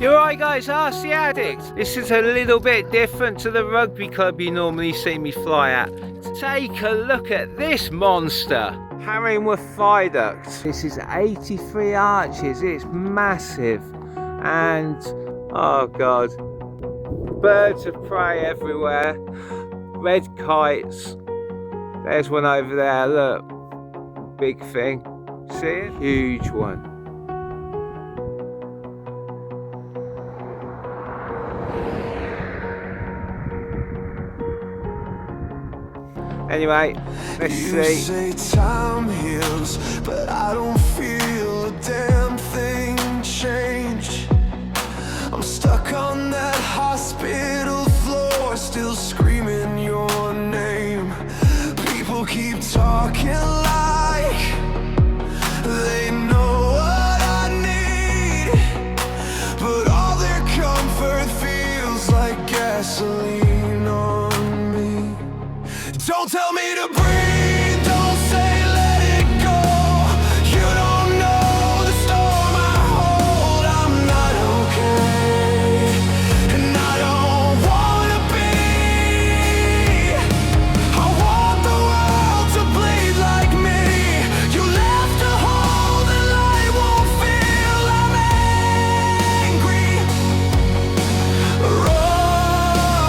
You're right guys, RCADDICT. This is a little bit different to the rugby club you normally see me fly at. Take a look at this monster. Harringworth Viaduct. This is 83 arches, it's massive. And, oh god, birds of prey everywhere. Red kites. There's one over there, look. Big thing. See it? Huge one. Anyway, let's see. You say time heals, but I don't feel a damn thing change. I'm stuck on that hospital floor, still screaming your name. People keep talking like they know what I need, but all their comfort feels like gasoline on me. Don't tell me to breathe, don't say let it go. You don't know the storm I hold. I'm not okay, and I don't wanna be. I want the world to bleed like me. You left a hole that light won't fill. I'm angry, raw,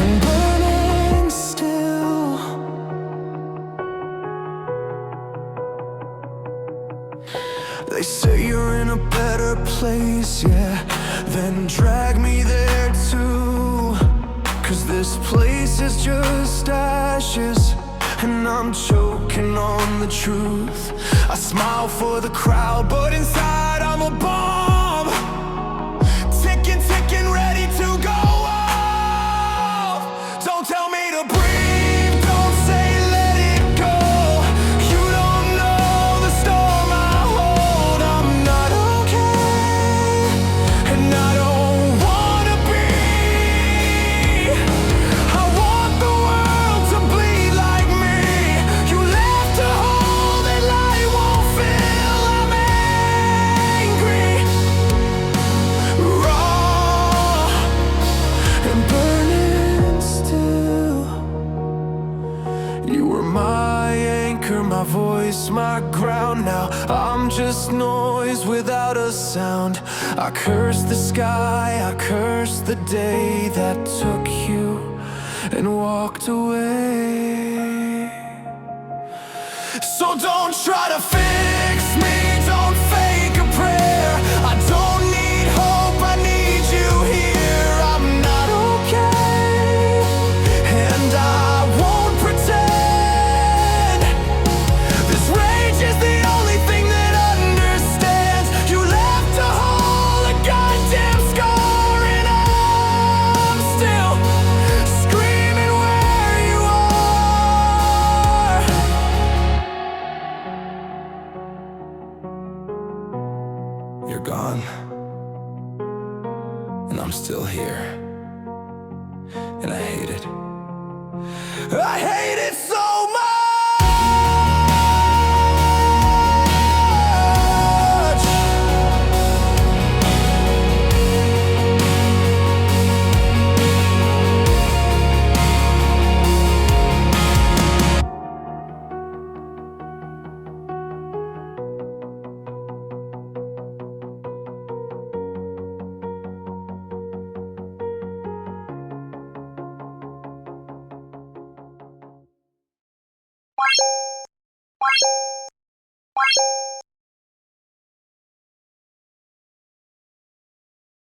and burning still. They say you're in a better place, yeah, then drag me there too. 'Cause this place is just ashes, and I'm choking on the truth. I smile for the crowd, but inside I'm a bomb. Ticking, ticking, ready to go off. Don't tell me to breathe, don't say let it go. You don't know the storm I hold. I'm not okay, and I don't wanna be. I want the world to bleed like me. You left a hole that light won't fill. I'm angry, raw, and burning still. You were my anchor, my voice, my ground. Now I'm just noise without a sound. I curse the sky, I curse the day that took you and walked away. So don't try to fix me, don't fake a prayer. I don't need hope, I need you here. I'm not okay, and I won't pretend. This rage is the only thing that understands. You left a hole, a goddamn scar, and I'm still screaming where you are. You're gone, and I'm still here, and I hate it. I hate